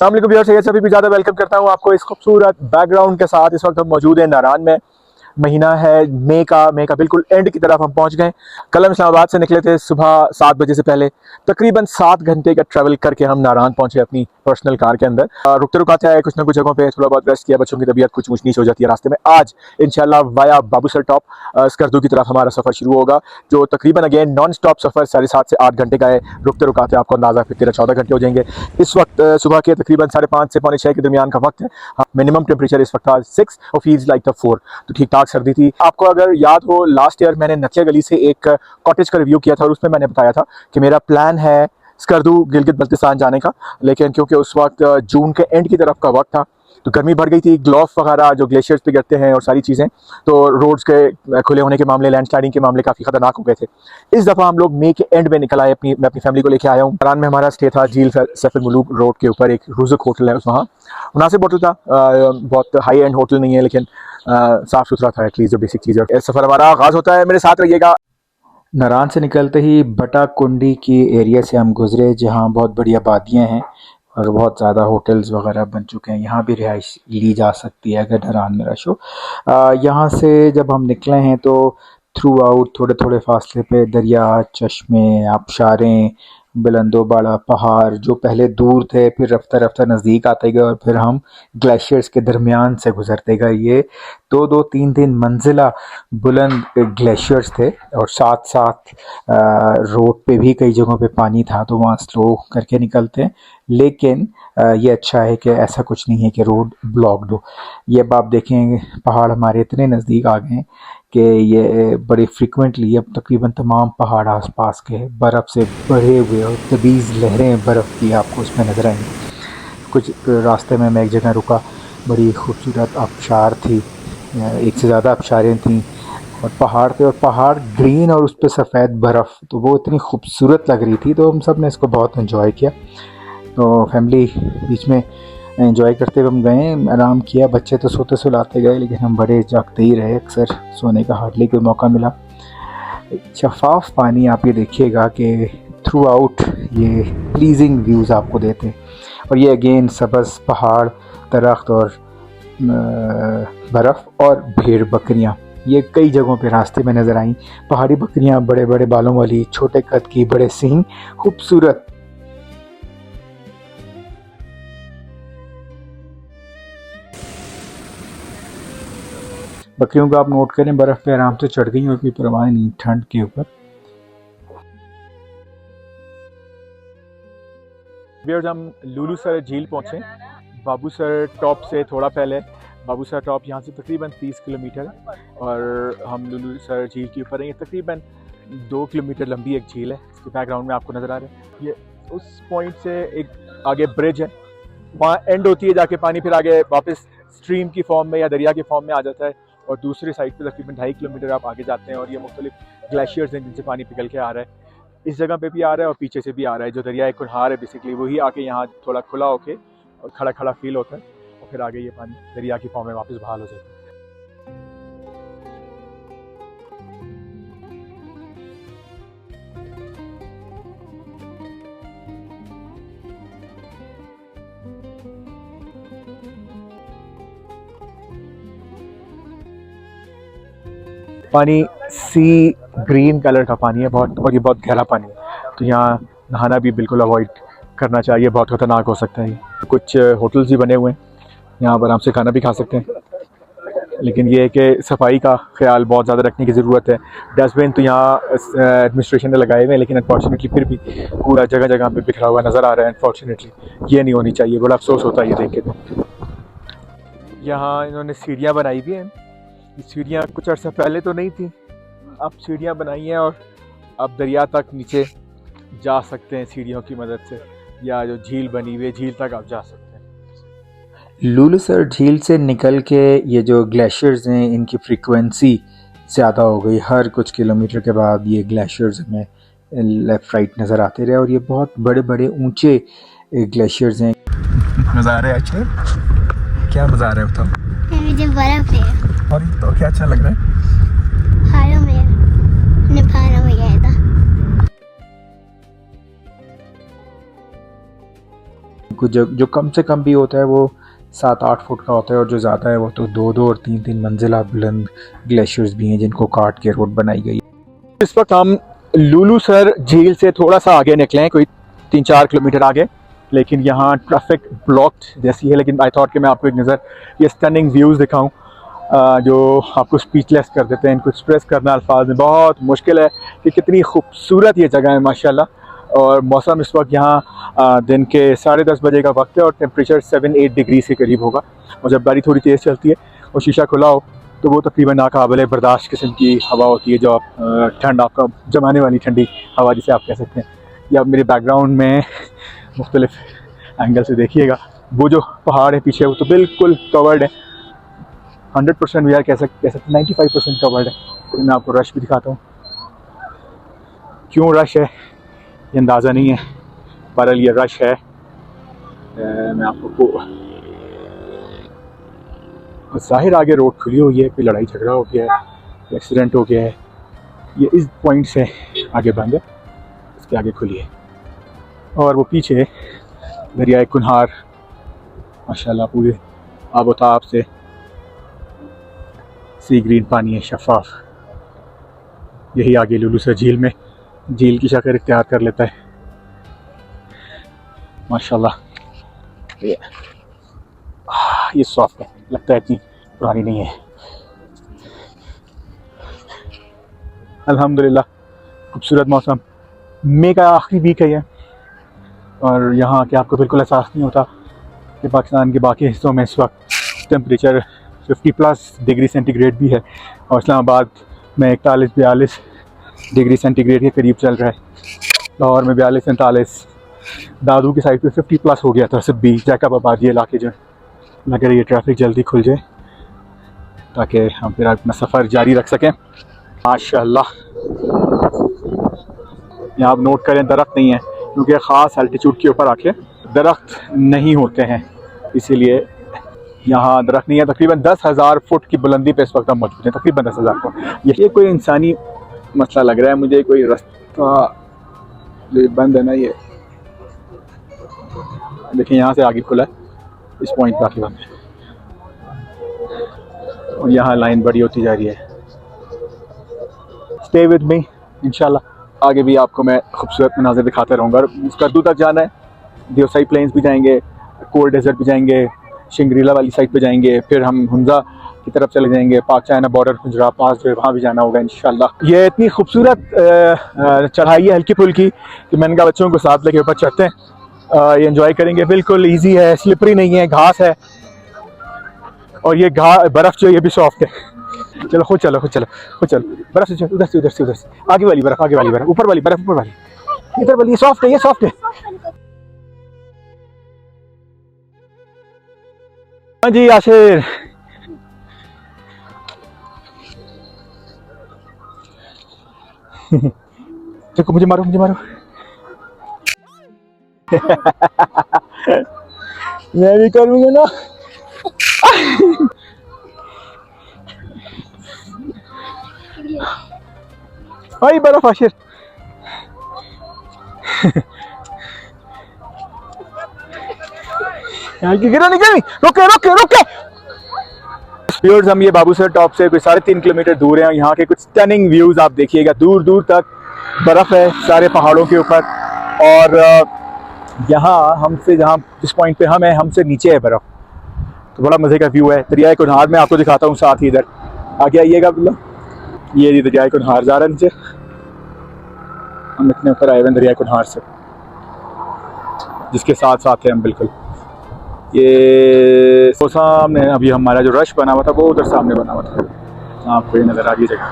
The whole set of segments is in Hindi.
अस्सलाम वालेकुम व्यूअर्स, ये सभी भी ज़्यादा वेलकम करता हूँ आपको इस खूबसूरत बैकग्राउंड के साथ। इस वक्त हम मौजूद हैं नारान में। महीना है मई का बिल्कुल एंड की तरफ हम पहुंच गए। कल हम इस्लामाबाद से निकले थे सुबह 7 बजे से पहले। तकरीबन 7 घंटे का ट्रैवल करके हम नारान पहुंचे अपनी पर्सनल कार के अंदर। रुकते रुकाते आए कुछ ना कुछ जगहों पे, थोड़ा बहुत रेस्ट किया, बच्चों की तबीयत कुछ ऊंच नीच हो जाती है रास्ते में। आज इंशाल्लाह वाया बाबूसर टॉप स्कर्दू की तरफ हमारा सफ़र शुरू होगा, जो तकरीबन अगेन नॉन स्टॉप सफ़र 7.5 से 8 घंटे का है। रुकते रुकाते आपको अंदाज़ा फिर 13-14 घंटे हो जाएंगे। इस वक्त सुबह के तकरीबन 5:30 से 5:45 के दरमियान का वक्त है। मिनिमम टेम्परेचर इस वक्त था 6 और फील्स लाइक द 4, तो ठीक ठाक सर्दी थी। आपको अगर याद हो, लास्ट ईयर मैंने नथिया गली से एक कॉटेज का रिव्यू किया था और उसमें मैंने बताया था कि मेरा प्लान है स्कर्दू गिलगित बल्तिस्तान जाने का, लेकिन क्योंकि उस वक्त जून के एंड की तरफ का वक्त था तो गर्मी बढ़ गई थी। ग्लोव वगैरह जो ग्लेशियर्स पे गिरते हैं और सारी चीज़ें, तो रोड्स के खुले होने के मामले, लैंडस्लाइडिंग के मामले काफ़ी खतरनाक हो गए थे। इस दफ़ा हम लोग मई के एंड में निकल आए। मैं अपनी फैमिली को लेकर आया हूँ। नारान में हमारा स्टे था झील सैफिर मलूक रोड के ऊपर, एक रुज़ुक होटल है वहाँ। मुनासिब होटल था, बहुत हाई एंड होटल नहीं है, लेकिन साफ़ सुथरा था एटलीस्ट, जो बेसिक चीज़ है। सफ़र हमारा आगाज़ होता है, मेरे साथ रहिएगा। नारान से निकलते ही बटा कुंडी की एरिया से हम गुज़रे, जहाँ बहुत बड़ी आबादियाँ हैं और बहुत ज़्यादा होटल्स वगैरह बन चुके हैं। यहाँ भी रिहाइश ली जा सकती है अगर नारान में रश हो। यहाँ से जब हम निकले हैं तो थ्रू आउट थोड़े थोड़े फासले पे दरिया, चश्मे, आबशारें, बुलंदो बाड़ा पहाड़ जो पहले दूर थे फिर रफ्ता रफ्ता नज़दीक आते गए और फिर हम ग्लेशियर्स के दरमियान से गुज़रते गए। ये दो दो तीन तीन मंजिला बुलंद ग्लेशियर्स थे और साथ साथ रोड पे भी कई जगहों पे पानी था, तो वहाँ स्लो करके निकलते हैं। लेकिन ये अच्छा है कि ऐसा कुछ नहीं है कि रोड ब्लॉक्ड हो। ये अब आप देखेंगे पहाड़ हमारे इतने नज़दीक आ गए हैं कि ये बड़े फ्रिक्वेंटली अब तकरीबन तमाम पहाड़ आसपास के बर्फ़ से भरे हुए और तबीज़ लहरें बर्फ़ की आपको उसमें नज़र आएंगी। कुछ रास्ते में मैं एक जगह रुका, बड़ी खूबसूरत आबशार थी, एक से ज़्यादा आबशारें थीं और पहाड़ थे और पहाड़ ग्रीन और उस पर सफ़ेद बर्फ़, तो वो इतनी खूबसूरत लग रही थी। तो हम सब ने इसको बहुत इन्जॉय किया। तो फैमिली बीच में एंजॉय करते हुए हम गए, आराम किया। बच्चे तो सोते सुलाते गए, लेकिन हम बड़े जागते ही रहे। अक्सर सोने का हार्डली कोई मौका मिला। शफाफ पानी आप ये देखिएगा कि थ्रू आउट ये प्लीजिंग व्यूज़ आपको देते हैं। और ये अगेन सब्ज़ पहाड़, दरख्त और बर्फ़ और भेड़ बकरियाँ ये कई जगहों पे रास्ते में नज़र आईं। पहाड़ी बकरियाँ बड़े बड़े बालों वाली, छोटे कद की, बड़े सींग, खूबसूरत। बकरियों को आप नोट करें, बर्फ़ पे आराम से चढ़ गई और कोई परवाह नहीं ठंड के ऊपर। हम लुलुसर झील पहुँचे, बाबूसर टॉप से थोड़ा पहले। बाबूसर टॉप यहाँ से तकरीबन 30 किलोमीटर और हम लुलुसर झील के ऊपर हैं। ये तकरीबन 2 किलोमीटर लंबी एक झील है। इसके बैकग्राउंड में आपको नज़र आ रहा है, ये उस पॉइंट से एक आगे ब्रिज है, वहाँ एंड होती है जाके पानी, फिर आगे वापस स्ट्रीम की फॉर्म में या दरिया की फॉर्म में आ जाता है। और दूसरी साइड पे तकरीबन 2.5 किलोमीटर आप आगे जाते हैं और ये मुख्तलिफ ग्लेशियर्स हैं जिनसे पानी पिघल के आ रहा है। इस जगह पे भी आ रहा है और पीछे से भी आ रहा है। जो दरिया एक कुनहार है बेसिकली, वही आके यहाँ थोड़ा खुला होके और खड़ा खड़ा फील होता है और फिर आगे ये पानी दरिया की फॉर्म में वापस बहाल हो जाता है। पानी सी ग्रीन कलर का पानी है बहुत, और ये बहुत गहरा पानी है, तो यहाँ नहाना भी बिल्कुल अवॉइड करना चाहिए, बहुत खतरनाक हो सकता है। कुछ होटल्स भी बने हुए हैं, यहाँ पर आराम से खाना भी खा सकते हैं, लेकिन ये है कि सफाई का ख्याल बहुत ज़्यादा रखने की ज़रूरत है। डस्टबिन तो यहाँ एडमिनिस्ट्रेशन ने लगाए हुए हैं, लेकिन अनफॉर्चुनेटली फिर भी कूड़ा जगह जगह पे बिखरा हुआ नज़र आ रहा है। अनफॉर्चुनेटली ये नहीं होनी चाहिए, बड़ा अफसोस होता है ये देख के। तो यहाँ इन्होंने सीढ़ियाँ बनाई हुई हैं। सीढ़ियाँ कुछ अर्सा पहले तो नहीं थी, अब सीढ़ियाँ बनाई हैं और अब दरिया तक नीचे जा सकते हैं सीढ़ियों की मदद से, या जो झील बनी हुई है झील तक आप जा सकते हैं। लुलुसर झील से निकल के ये जो ग्लेशियर्स हैं इनकी फ्रीक्वेंसी ज़्यादा हो गई। हर कुछ किलोमीटर के बाद ये ग्लेशियर्स हमें लेफ़्ट राइट नज़र आते रहे और ये बहुत बड़े बड़े ऊंचे ग्लेशियर्स हैं। मज़ा आ रहा है अच्छा? क्या मज़ा आ रहा है बताओ? मुझे बर्फ है और तो क्या अच्छा लग रहा है? पहाड़ों में पहाड़ों में गया था। कुछ जो कम से कम भी होता है वो 7-8 फुट का होता है, और जो ज़्यादा है वो तो 2-2 और 3-3 मंजिला बुलंद ग्लेशियर्स भी हैं जिनको काट के रोड बनाई गई। इस वक्त हम लुलूसर झील से थोड़ा सा आगे निकले हैं, कोई 3-4 किलोमीटर आगे, लेकिन यहाँ ट्रैफिक ब्लॉक्ड जैसी है। लेकिन आई थॉट कि मैं आपको एक नज़र ये स्टनिंग व्यूज़ दिखाऊं जो आपको स्पीचलेस कर देते हैं। इनको एक्सप्रेस करना अल्फाज में बहुत मुश्किल है कि कितनी खूबसूरत ये जगह है माशाल्लाह। और मौसम इस वक्त यहाँ दिन के 10:30 बजे का वक्त है और टेम्परेचर 7-8 डिग्री के करीब होगा। और जब गाड़ी थोड़ी तेज़ चलती है और शीशा खुला हो तो वो तकरीबन नाकाबिले बर्दाश्त किस्म की हवा होती है, जो आप ठंड आपका जमाने वाली ठंडी हवा जिसे आप कह सकते हैं। या मेरे बैकग्राउंड में मुख्तलिफ एंगल से देखिएगा, वो जो पहाड़ है पीछे वो तो बिल्कुल कवर्ड है, 100% भी यार कह सकते 95% कवर्ड है। तो मैं आपको रश भी दिखाता हूँ। क्यों रश है ये अंदाज़ा नहीं है, बहरहाल ये रश है। मैं आपको ज़ाहिर आगे रोड खुली हुई है, कोई लड़ाई झगड़ा हो गया है, एक्सीडेंट हो गया है, ये इस पॉइंट से आगे बंद है, इसके आगे खुली है। और वो पीछे दरियाए कुन्हार माशाल्लाह पूरे आबोताब से सी ग्रीन पानी है, शफाफ। यही आगे लुलूसर झील में झील की शक्ल इख्तियार कर लेता है माशाल्लाह। ये सॉफ्ट है, लगता है इतनी पुरानी नहीं है। अल्हम्दुलिल्लाह खूबसूरत मौसम। मई का आखिरी वीक है ये, और यहाँ के आपको बिल्कुल एहसास नहीं होता कि पाकिस्तान के बाकी हिस्सों में इस वक्त टेम्परेचर 50+ डिग्री सेंटीग्रेड भी है, और इस्लामाबाद में 41-42 डिग्री सेंटीग्रेड के करीब चल रहा है। लाहौर में 42-43, दादू की साइड पे 50+ हो गया था सब भी। जैकब आबादी इलाके जो मगर ये ट्रैफिक जल्दी खुल जाए ताकि हम फिर अपना सफ़र जारी रख सकें। माशाल्लाह यहाँ आप नोट करें दरख्त नहीं है, क्योंकि ख़ास एल्टीट्यूड के ऊपर आके दरख्त नहीं होते हैं, इसीलिए यहाँ दरख्त नहीं है। तकरीबन 10,000 फुट की बुलंदी पे इस वक्त हम मौजूद हैं, तकरीबन 10,000 फुट। ये कोई इंसानी मसला लग रहा है मुझे, कोई रास्ता जो बंद है ना, ये देखिए यहाँ से आगे खुला है, इस पॉइंट पर आगे बंद है, और यहाँ लाइन बड़ी होती जा रही है। स्टे विद मी, इंशाल्लाह आगे भी आपको मैं खूबसूरत मनाज़िर दिखाता रहूँगा। और स्कर्दू तक जाना है, देवसाई प्लेन्स भी जाएंगे, कोल डेजर्ट भी जाएंगे, शिंगरीला वाली साइड पे जाएंगे, फिर हम हुंजा की तरफ चले जाएंगे, पाक चाइना बॉर्डर गुजरा पास जो है वहाँ भी जाना होगा इंशाल्लाह। ये इतनी खूबसूरत चढ़ाई है हल्की फुल्की कि मैंने कहा बच्चों को साथ लेके ऊपर चढ़ते हैं, ये एंजॉय करेंगे। बिल्कुल इजी है, स्लिपरी नहीं है, घास है, और ये बर्फ़ जो है ये भी सॉफ्ट है। चलो खुद चलो खुद चलो खुद चलो, बर्फ़ से उधर से उधर से उधर से, आगे वाली बर्फ़ आगे वाली बर्फ़, ऊपर वाली बर्फ़ ऊपर वाली, इधर वाली, ये सॉफ्ट है, ये सॉफ्ट है। हाँ जी यासिर, देखो मुझे मारो मुझे मारो। मैं भी करूँगा ना। आई बर्फ आशिर। गिरा नहीं गई, रोके रोके रोके। व्यूअर्स, हम ये बाबूसर टॉप से कोई 3.5 किलोमीटर दूर हैं। यहाँ के कुछ स्टनिंग व्यूज़ आप देखिएगा, दूर दूर तक बर्फ़ है सारे पहाड़ों के ऊपर, और यहाँ हमसे जहाँ जिस पॉइंट पे हम हैं हमसे नीचे है बर्फ़, तो बड़ा मज़े का व्यू है। दरियाए कुन्हार में आपको दिखाता हूँ साथ ही, इधर आगे आइएगा बिल्ला। ये दरियाए कुन्हार जा रहा है नीचे, हम इतने ऊपर आए हुए दरियाए कुन्हार से, जिसके साथ साथ है हम बिल्कुल। ये तो सामने अभी हमारा जो रश बना हुआ था वो उधर सामने बना हुआ था, आपको ये नज़र आ गई जगह।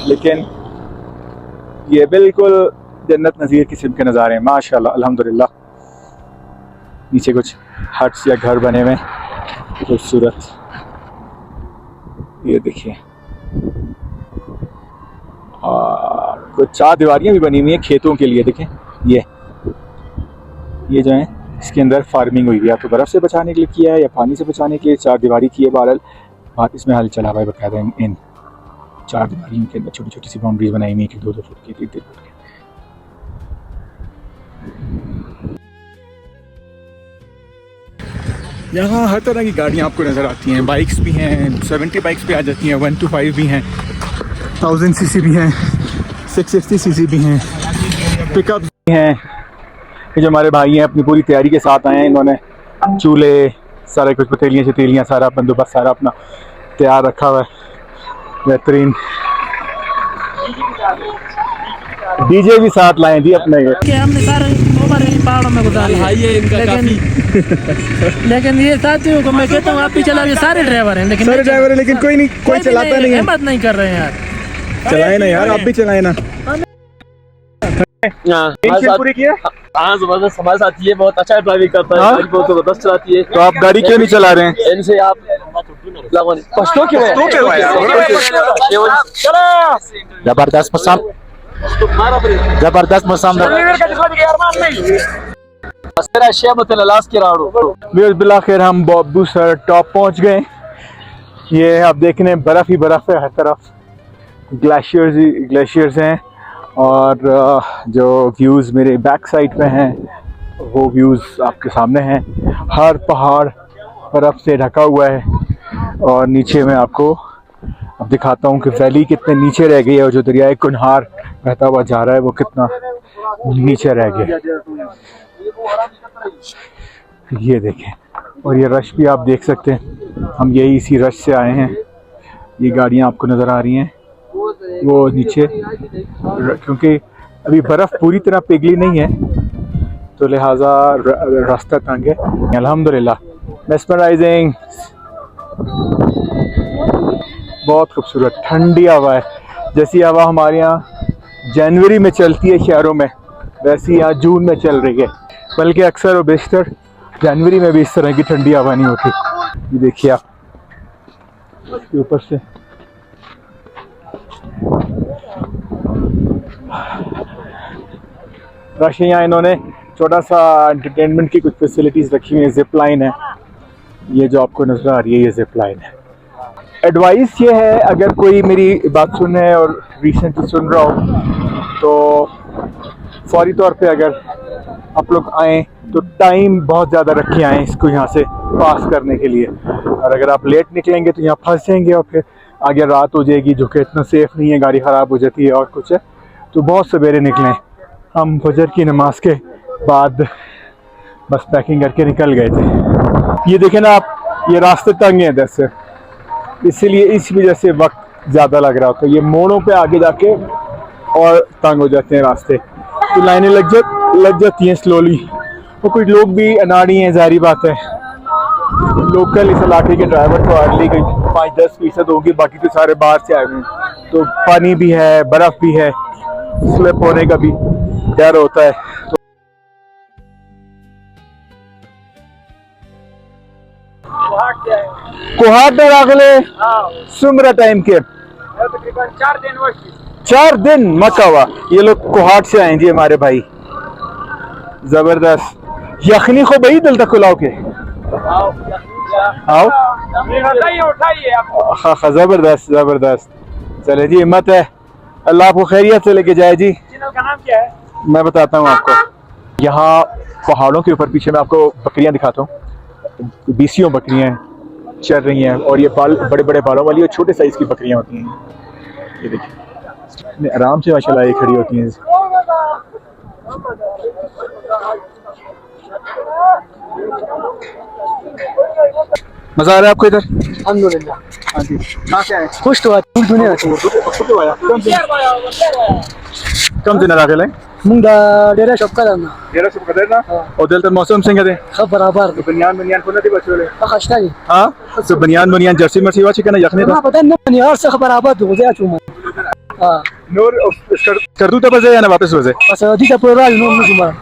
लेकिन ये बिल्कुल जन्नत नज़ीर किस्म के नज़ारे हैं माशाल्लाह अल्हम्दुलिल्लाह। नीचे कुछ हट्स या घर बने हुए खूबसूरत, ये देखिए, और कुछ 4 दीवारियाँ भी बनी हुई हैं खेतों के लिए। देखें ये जो है इसके अंदर फार्मिंग हुई है, या तो बर्फ़ से बचाने के लिए किया है या पानी से बचाने के लिए 4 दीवारी की है। बहरहाल बात इसमें हल चला हुआ है बाकायदा। इन 4 दीवारियों के अंदर छोटी छोटी सी बाउंड्रीज बनाई हुई है, 2-2 फुट की, 3-3 फुट की। यहाँ हर तरह की गाड़ियाँ आपको नज़र आती हैं। बाइक्स भी हैं, 70 बाइक्स भी आ जाती हैं, 125 भी हैं, 1000 सीसी भी हैं, 660 सीसी भी हैं, पिकअप भी हैं। ये जो हमारे भाई हैं अपनी पूरी तैयारी के साथ आए हैं, इन्होंने चूल्हे सारे कुछ पतीलियाँ शतीलियाँ सारा बंदोबस्त सारा अपना तैयार रखा हुआ है। बेहतरीन डीजे भी साथ लाए जी अपने ये। कि हमने सारे ओवर पहाड़ों में गुजारे हैं। लेकिन ये साथियों को मैं कहता हूँ आप भी चलाओ, ये सारे ड्राइवर हैं लेकिन सारे ड्राइवर है लेकिन कोई नहीं, कोई चलाता नहीं है। हिम्मत नहीं कर रहे हैं यार। चलाए ना यार, आप भी चलाए ना। पूरी किया? हाँ जबरदस्त, हमारे साथ ये बहुत अच्छा ड्राइविंग करता है, गाड़ी बहुत जबरदस्त चलाती है। तो आप गाड़ी क्यों नहीं चला रहे हैं? इनसे आप पश्तो क्यों है? जबरदस्त मौसम, जबरदस्त मौसम। बिलाखिर हम बब्बू सर टॉप पहुंच गए। ये आप देख रहे हैं बर्फ़ ही बर्फ़ है हर तरफ, ग्लेशियर्स हैं और जो व्यूज़ मेरे बैक साइड पे हैं वो व्यूज़ आपके सामने हैं। हर पहाड़ बर्फ़ से ढका हुआ है और नीचे मैं आपको अब दिखाता हूँ कि वैली कितने नीचे रह गई है और जो दरियाए कुनहार बहता हुआ जा रहा है वो कितना नीचे रह गया। ये देखें, और ये रश भी आप देख सकते हैं, हम यही इसी रश से आए हैं। ये गाड़ियाँ आपको नज़र आ रही हैं वो नीचे, क्योंकि अभी बर्फ़ पूरी तरह पिघली नहीं है तो लिहाजा रास्ता तंग है। अल्हम्दुलिल्लाह मेस्मराइजिंग, बहुत खूबसूरत ठंडी हवा है। जैसी हवा हमारे यहाँ जनवरी में चलती है शहरों में, वैसी यहाँ जून में चल रही है। बल्कि अक्सर और बेशतर जनवरी में भी इस तरह की ठंडी हवा नहीं होती। ये देखिए आप इसके ऊपर से रश। यहाँ इन्होंने छोटा सा एंटरटेनमेंट की कुछ फैसिलिटीज़ रखी हुई है। जिप लाइन है, ये जो आपको नज़र आ रही है ये जिप लाइन है। एडवाइस ये है, अगर कोई मेरी बात सुन रहा है और रिसेंटली सुन रहा हो तो फौरी तौर पे अगर आप लोग आएँ तो टाइम बहुत ज़्यादा रख के आएँ इसको यहाँ से पास करने के लिए। और अगर आप लेट निकलेंगे तो यहाँ फंस जाएंगे और फिर आगे रात हो जाएगी, जो कि इतना सेफ़ नहीं है, गाड़ी ख़राब हो जाती है और कुछ है। तो बहुत सवेरे निकलें। हम फजर की नमाज के बाद बस पैकिंग करके निकल गए थे। ये देखें ना आप, ये रास्ते तंग हैं इधर से, इसीलिए इस वजह से वक्त ज़्यादा लग रहा होता है। ये मोड़ों पे आगे जाके और तंग हो जाते हैं रास्ते, तो लाइनें लग जाती हैं स्लोली। और कुछ लोग भी अनाड़ी हैं, ज़ाहिर बात है। लोकल इस इलाके के ड्राइवर तो हार्डली 5-10% होंगे, बाकी तो सारे बाहर से आए हुए हैं। तो पानी भी है, बर्फ़ भी है, स्लिप होने का भी डर होता है। तो कोहाट में अगले सुमरा टाइम के तकरीबन 4 दिन मकावा। ये लोग कोहाट से आए जी हमारे भाई, जबरदस्त। यखनी को भाई दिल तक खुलाओ के आओ, हाँ जबरदस्त जबरदस्त। चले जी, हिम्मत है, अल्लाह आपको खैरियत से लेके जाए जी। का नाम क्या है? मैं बताता हूँ आपको। यहाँ पहाड़ों के ऊपर पीछे मैं आपको बकरियाँ दिखाता हूँ। 20 बकरियाँ चल रही हैं और ये बड़े बड़े बालों वाली और छोटे साइज़ की बकरियाँ होती हैं। ये देखिए आराम से माशाल्लाह ये खड़ी होती हैं। मज़ा आ रहा है आपको इधर? अल्हम्दुलिल्लाह। हाँ जी। कहाँ से आए? खुश तो आती दुनिया से। कम दिन राखे लाए मुंडा डेरा शॉप का ना डेरा सब कर ना और दिल तो मौसम सिंह दे सब बराबर तो बनियान को ना दी बचोले खस्ता जी। हाँ तो बनियान जर्सी मर्सी वाची करना यखने ना पता नहीं यार से बराबर हो गया चुमा। हां नूर कर दूं तो बजे या ना वापस बजे बस दी का पूरा नो मुझमा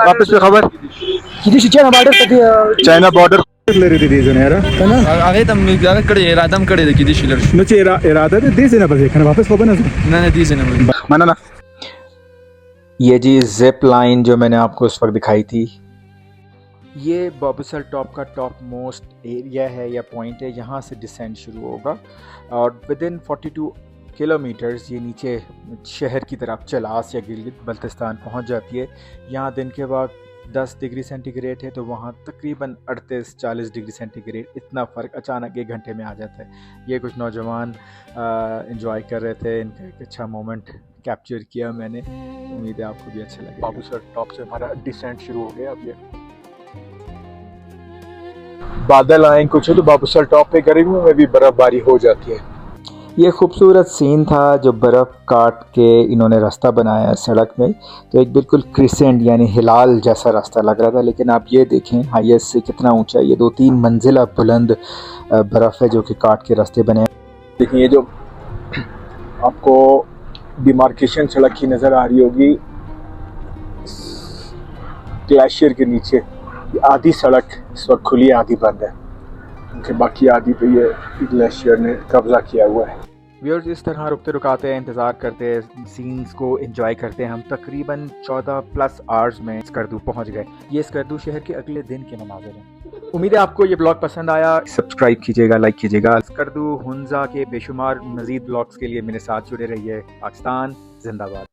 वापस पे खबर किदी चाइना बॉर्डर चाइना बॉर्डर ले रही थी जने यार आगे तम आगे कड़े इरादम कड़े दे किदी शिलर न चेरा इरादा दे देसे ना बजे खाना वापस खबर ना ना दीसे ना माना ना। ये जी जिप लाइन जो मैंने आपको उस वक्त दिखाई थी, ये बॉबसर टॉप का टॉप मोस्ट एरिया है या पॉइंट है। यहाँ से डिसेंट शुरू होगा और विदिन 42 किलोमीटर्स ये नीचे शहर की तरफ चलास या गिलगित बल्तिस्तान पहुँच जाती है। यहाँ दिन के वक्त 10 डिग्री सेंटीग्रेड है तो वहाँ तकरीबन 38-40 डिग्री सेंटीग्रेड, इतना फ़र्क अचानक 1 घंटे में आ जाता है। ये कुछ नौजवान एंजॉय कर रहे थे, इनका एक अच्छा मोमेंट कैप्चर किया मैंने, उम्मीद है आपको भी अच्छा लगे। बाबूसर टॉप से हमारा डिसेंट शुरू हो गया। अब ये बादल आए कुछ तो बाबूसर टॉप पे गर्मियों में भी बर्फबारी हो जाती है। ये खूबसूरत सीन था जो बर्फ़ काट के इन्होंने रास्ता बनाया सड़क में, तो एक बिल्कुल क्रिसेंट यानी हिलाल जैसा रास्ता लग रहा था। लेकिन आप ये देखें हाईएस्ट से कितना ऊंचा है, ये 2-3 मंजिला बुलंद बर्फ़ है जो कि काट के रास्ते बने हैं। देखिए, ये जो आपको डिमार्केशन सड़क की नज़र आ रही होगी ग्लेशियर के नीचे, आधी सड़क इस वक्त खुली है, आधी बंद है, क्योंकि बाकी आधी पे ये ग्लेशियर ने कब्जा किया हुआ है। व्यूअर्स, इस तरह रुकते रुकाते हैं, इंतज़ार करते हैं, सीन्स को एंजॉय करते हैं। हम तकरीबन 14+ आवर्स में स्कर्दू पहुंच गए। ये स्कर्दू शहर के अगले दिन के मनाज़िर हैं। उम्मीद है आपको ये ब्लॉग पसंद आया। सब्सक्राइब कीजिएगा, लाइक कीजिएगा। स्कर्दू हुंजा के बेशुमार मज़ीद ब्लॉग्स के लिए मेरे साथ जुड़े रहिए। पाकिस्तान जिंदाबाद।